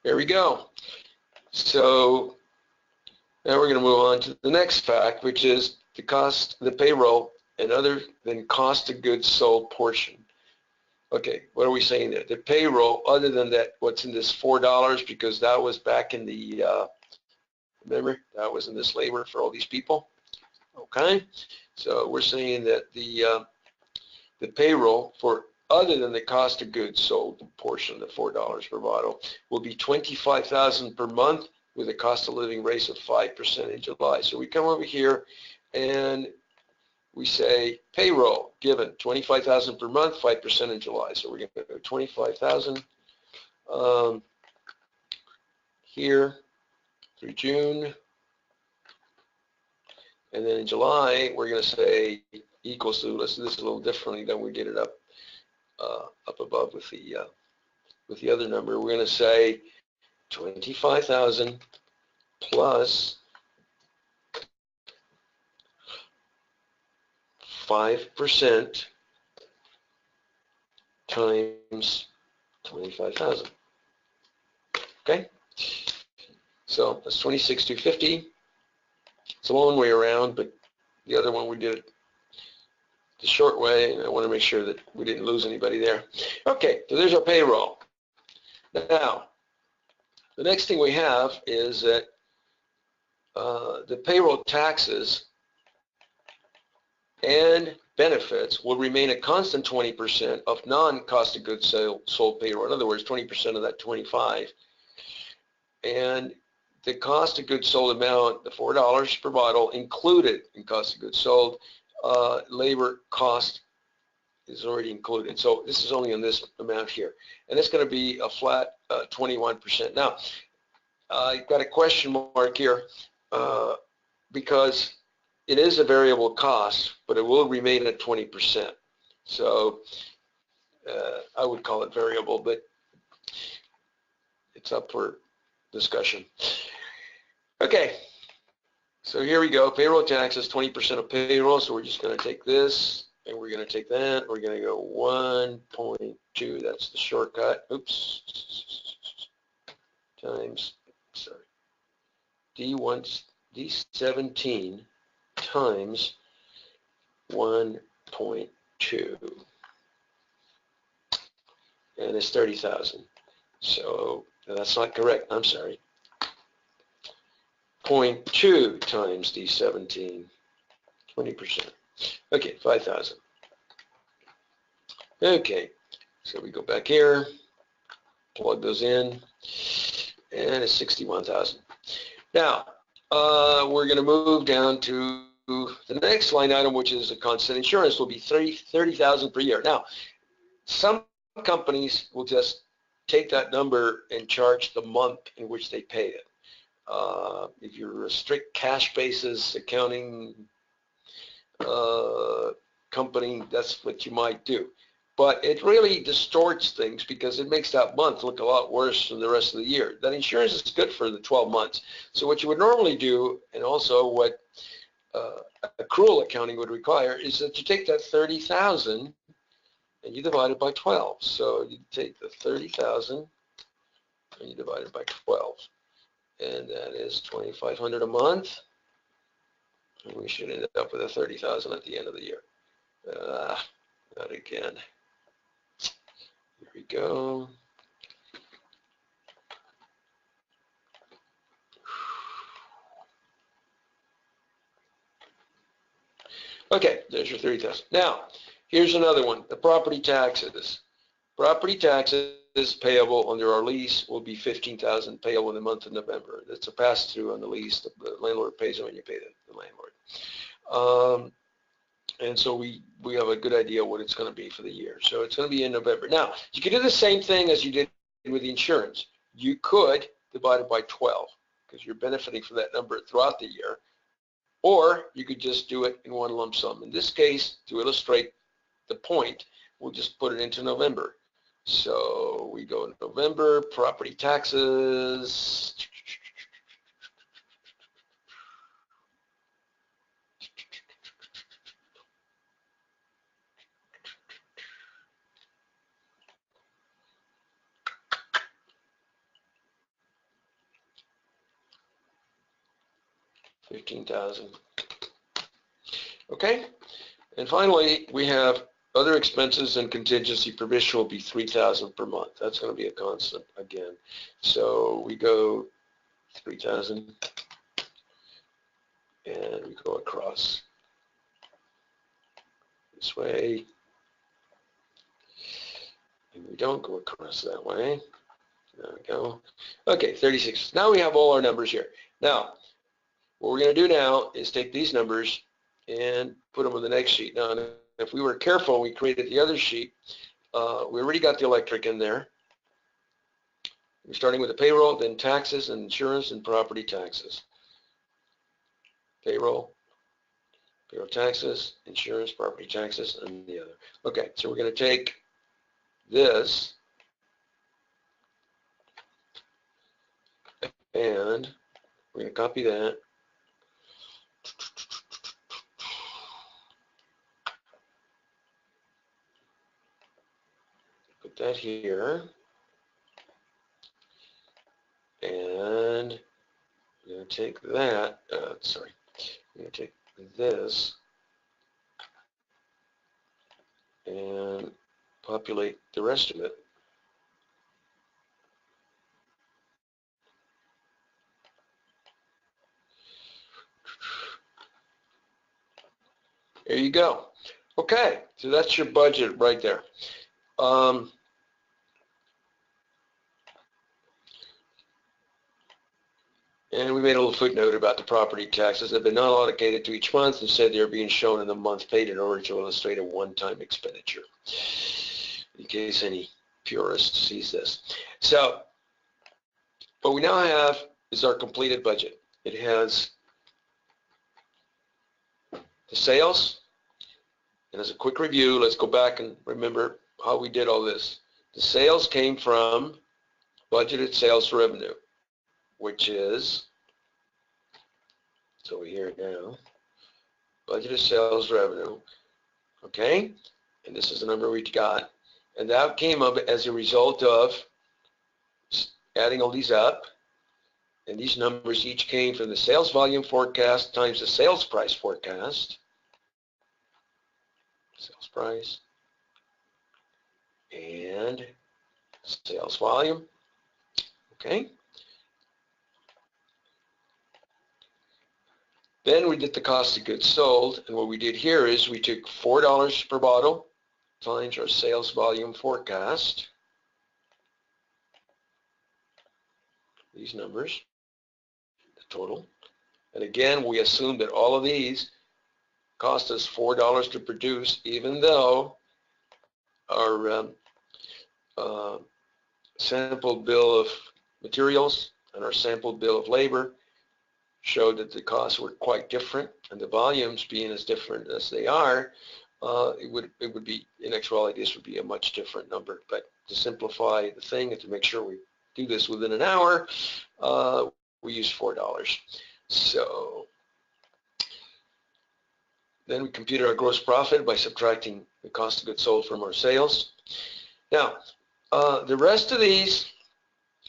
There we go. So now we're going to move on to the next fact, which is the cost, the payroll, and other than cost of goods sold portion. Okay, what are we saying there? The payroll, other than that, what's in this $4, because that was back in the, remember, that was in this labor for all these people. Okay, so we're saying that the payroll for other than the cost of goods sold portion, the $4 per bottle, will be $25,000 per month with a cost of living raise of 5% in July. So we come over here and we say payroll given $25,000 per month, 5% in July. So we're going to go 25,000 here through June, and then in July we're going to say equals to. Let's do this a little differently than we did it up above with the other number. We're going to say 25,000 plus 5% times 25,000. Okay, so that's 26,250. It's a long way around, but the other one we did it the short way, and I want to make sure that we didn't lose anybody there. Okay, so there's our payroll. Now, the next thing we have is that the payroll taxes and benefits will remain a constant 20% of non-cost of goods sold payroll. In other words, 20% of that 25. And the cost of goods sold amount, the $4 per bottle, included in cost of goods sold. Labor cost is already included. So this is only on this amount here. And it's going to be a flat 21%. Now, I've got a question mark here because it is a variable cost, but it will remain at 20%. So I would call it variable, but it's up for discussion. Okay, so here we go. Payroll taxes, 20% of payroll. So we're just going to take this, and we're going to take that. We're going to go 1.2. That's the shortcut. Oops. Times, sorry. D17 times 1.2. And it's 30,000. So that's not correct. I'm sorry. 0.2 times D17, 20%. Okay, 5,000. Okay, so we go back here, plug those in, and it's 61,000. Now, we're going to move down to the next line item, which is a constant insurance, will be 30,000 per year. Now, some companies will just take that number and charge the month in which they pay it. If you're a strict cash basis accounting company, that's what you might do. But it really distorts things because it makes that month look a lot worse than the rest of the year. That insurance is good for the 12 months. So what you would normally do, and also what accrual accounting would require, is that you take that 30,000 and you divide it by 12. So you take the 30,000 and you divide it by 12. And that is $2,500 a month. And we should end up with a 30,000 at the end of the year. Not again. Here we go. Okay, there's your 30,000. Now, here's another one, the property taxes. Property taxes payable under our lease will be $15,000 payable in the month of November. That's a pass-through on the lease. The landlord pays it when you pay the landlord. And so we have a good idea what it's going to be for the year. So it's going to be in November. Now, you can do the same thing as you did with the insurance. You could divide it by 12 because you're benefiting from that number throughout the year. Or you could just do it in one lump sum. In this case, to illustrate the point, we'll just put it into November. So we go in November, property taxes. $15,000. Okay, and finally we have other expenses and contingency provision will be $3,000 per month. That's going to be a constant again. So we go 3,000 and we go across this way. And we don't go across that way. There we go. Okay, 36. Now we have all our numbers here. Now, what we're going to do now is take these numbers and put them on the next sheet. Now, if we were careful, we created the other sheet. We already got the electric in there. We're starting with the payroll, then taxes and insurance and property taxes. Payroll, taxes, insurance, property taxes, and the other. Okay, so we're going to take this and we're going to copy that. Put that here. And we're going to take that, we're going to take this and populate the rest of it. There you go. Okay, so that's your budget right there. And we made a little footnote about the property taxes that have been not allocated to each month. Instead, they are being shown in the month paid in order to illustrate a one-time expenditure, in case any purist sees this. So what we now have is our completed budget. It has the sales, and as a quick review, let's go back and remember how we did all this. The sales came from budgeted sales revenue, which is, it's over here now, budgeted sales revenue, okay? And this is the number we got. And that came up as a result of adding all these up. And these numbers each came from the sales volume forecast times the sales price forecast. Sales price and sales volume, okay? Then we did the cost of goods sold, and what we did here is we took $4 per bottle times our sales volume forecast, these numbers, the total, and again we assumed that all of these cost us $4 to produce, even though our sample bill of materials and our sample bill of labor showed that the costs were quite different, and the volumes being as different as they are, it would be, in actuality, this would be a much different number. But to simplify the thing and to make sure we do this within an hour, we use $4. So then we computed our gross profit by subtracting the cost of goods sold from our sales. Now, the rest of these,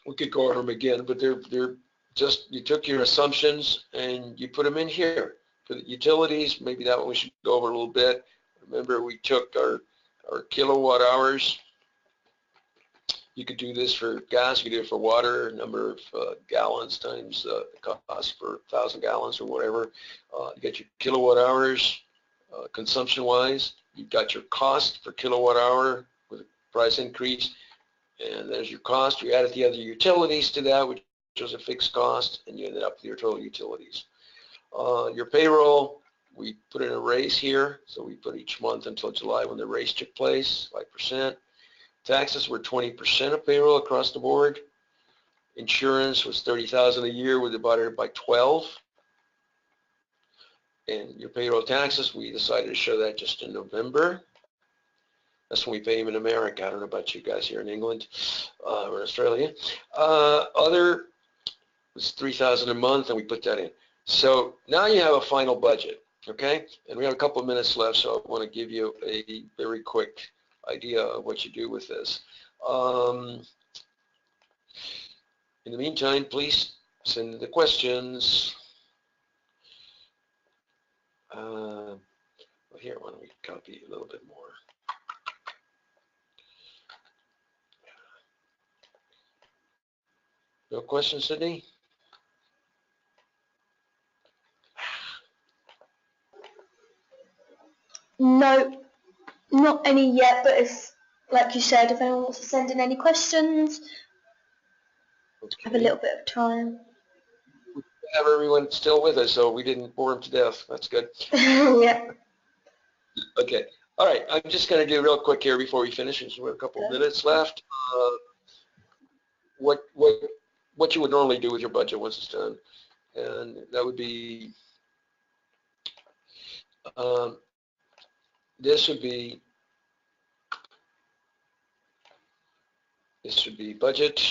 we could go over them again, but they're just, you took your assumptions and you put them in here. For the utilities, maybe that one we should go over a little bit. Remember, we took our kilowatt hours. You could do this for gas, you could do it for water, number of gallons times the cost per 1,000 gallons or whatever. You get your kilowatt hours consumption-wise. You've got your cost per kilowatt hour with a price increase, and there's your cost. You added the other utilities to that, which was a fixed cost, and you ended up with your total utilities. Your payroll, we put in a raise here, so we put each month until July when the raise took place, 5%. Taxes were 20% of payroll across the board. Insurance was $30,000 a year. We divided it by 12. And your payroll taxes, we decided to show that just in November. That's when we pay them in America. I don't know about you guys here in England or Australia. Other was $3,000 a month, and we put that in. So now you have a final budget, okay? And we have a couple of minutes left, so I want to give you a very quick idea of what you do with this. In the meantime, please send the questions. Well, here, why don't we copy a little bit more? No questions, Sydney? No, not any yet, but if, like you said, if anyone wants to send in any questions, Okay. have a little bit of time. We have everyone still with us, so we didn't bore them to death. That's good. Yeah. Okay. All right. I'm just going to do real quick here before we finish. We have a couple of minutes left. What you would normally do with your budget once it's done, and that would be this would be budget.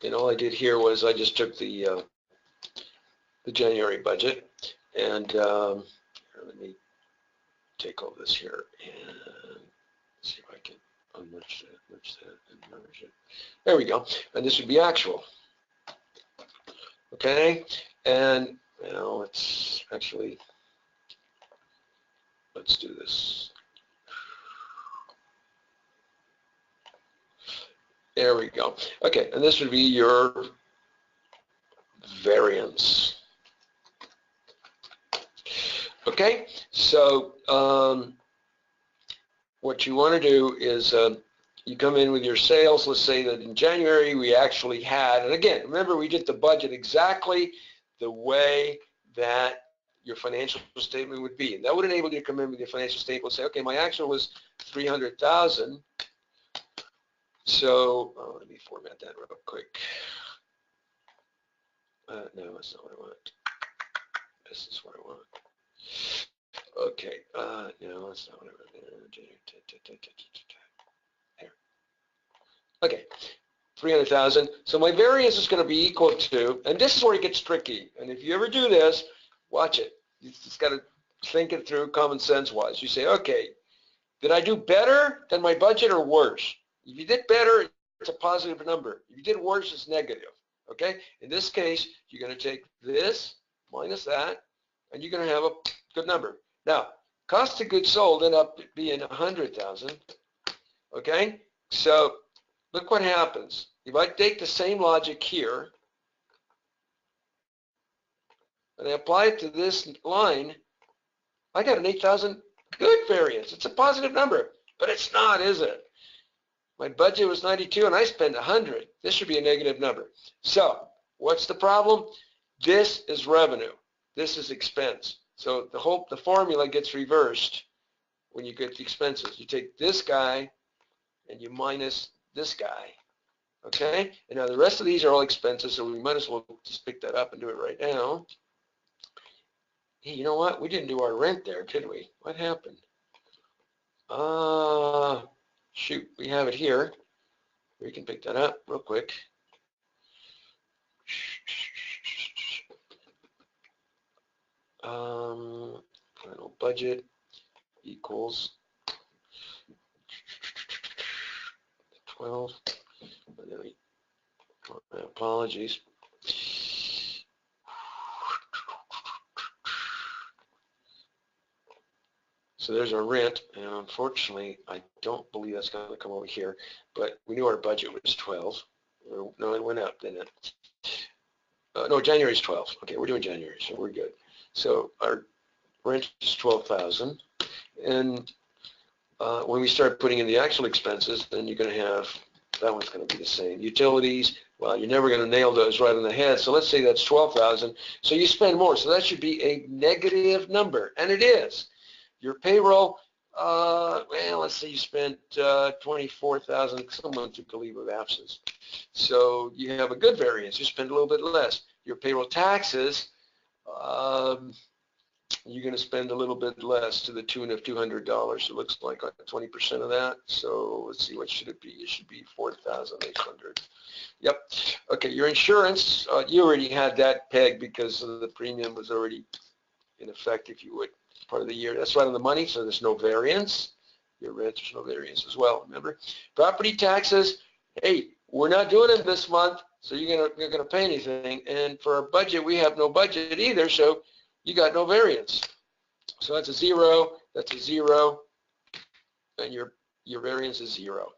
And all I did here was I just took the January budget, and let me take all this here and see if I can unmerge that, merge that, and merge it. There we go. And this would be actual. Okay, and now let's actually, let's do this. There we go. Okay, and this would be your variance. Okay, so what you want to do is you come in with your sales. Let's say that in January we actually had, and again, remember we did the budget exactly the way that your financial statement would be. And that would enable you to come in with your financial statement and say, okay, my actual was 300,000. So let me format that real quick. No, that's not what I want. This is what I want. Okay, no, that's not what I want. There. Okay, 300,000. So my variance is going to be equal to, and this is where it gets tricky. And if you ever do this, watch it. You just got to think it through common sense wise. You say, okay, did I do better than my budget or worse? If you did better, it's a positive number. If you did worse, it's negative. Okay? In this case, you're going to take this minus that, and you're going to have a good number. Now, cost of goods sold end up being 100,000. Okay? So look what happens. If I take the same logic here and I apply it to this line, I got an 8,000 good variance. It's a positive number, but it's not, is it? My budget was 92 and I spent 100. This should be a negative number. So what's the problem? This is revenue. This is expense. So the formula gets reversed when you get the expenses. You take this guy and you minus this guy. Okay? And now the rest of these are all expenses, so we might as well just pick that up and do it right now. Hey, you know what? We didn't do our rent there, did we? What happened? Shoot, we have it here. We can pick that up real quick. Final budget equals 12. My apologies. So there's our rent, and unfortunately, I don't believe that's going to come over here, but we knew our budget was 12. No, it went up, didn't it? No, January's 12. Okay, we're doing January, so we're good. So our rent is 12,000, and when we start putting in the actual expenses, then you're going to have, that one's going to be the same. Utilities, well, you're never going to nail those right on the head, so let's say that's 12,000. So you spend more, so that should be a negative number, and it is. Your payroll, well, let's say you spent 24,000, someone took a leave of absence. So you have a good variance, you spend a little bit less. Your payroll taxes, you're going to spend a little bit less to the tune of $200. It looks like 20% of that. So let's see, what should it be? It should be 4,800. Yep. Okay, your insurance, you already had that pegged because the premium was already in effect, if you would, part of the year. That's right on the money, so there's no variance. Your rent, there's no variance as well, remember? Property taxes, hey, we're not doing it this month, so you're gonna pay anything. And for our budget, we have no budget either, so you got no variance. So that's a 0, that's a 0, and your variance is 0.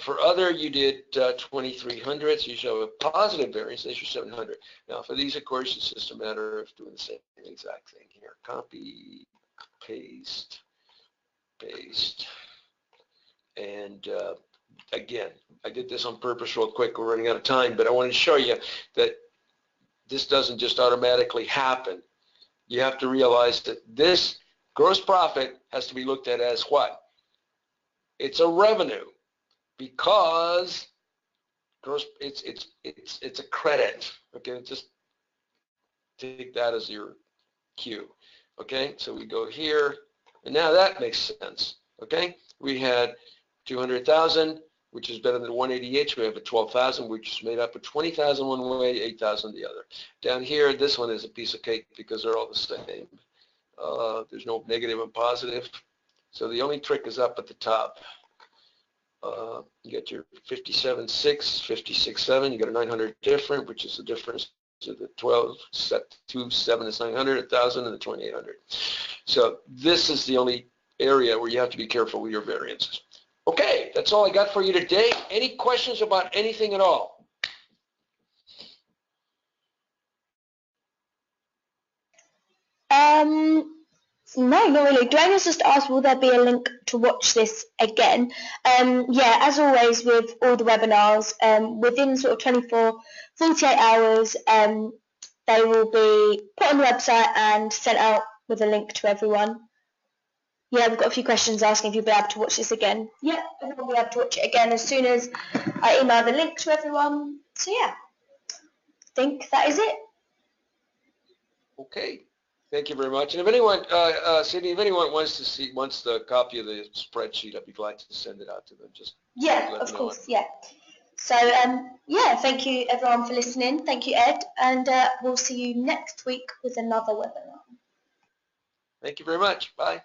For other, you did 2,300, so you show a positive variance, there's your 700. Now for these, of course, it's just a matter of doing the same exact thing here. Copy, paste, and again, I did this on purpose real quick, we're running out of time, but I wanted to show you that this doesn't just automatically happen. You have to realize that this gross profit has to be looked at as what? It's a revenue, because gross, it's a credit. Okay, just take that as your cue. Okay, so we go here, and now that makes sense. Okay, we had 200,000, which is better than 188. So we have a 12,000, which is made up of 20,000 one way, 8,000 the other. Down here, this one is a piece of cake because they're all the same. There's no negative and positive. So the only trick is up at the top. You get your 57.6, 56.7. You got a 900 different, which is the difference to the 12, set 2.7 is 900, 1,000, and the 2,800. So this is the only area where you have to be careful with your variances. Okay, that's all I got for you today. Any questions about anything at all? No, not really. Dwayne just asked, will there be a link to watch this again? Yeah, as always with all the webinars, within sort of 48 hours, they will be put on the website and sent out with a link to everyone. Yeah, we've got a few questions asking if you'll be able to watch this again. Yeah, everyone will be able to watch it again as soon as I email the link to everyone. So yeah, I think that is it. Okay. Thank you very much. And if anyone, Sydney, if anyone wants the copy of the spreadsheet, I'd be glad to send it out to them. Just yeah, of course, yeah. So yeah, thank you everyone for listening. Thank you, Ed, and we'll see you next week with another webinar. Thank you very much. Bye.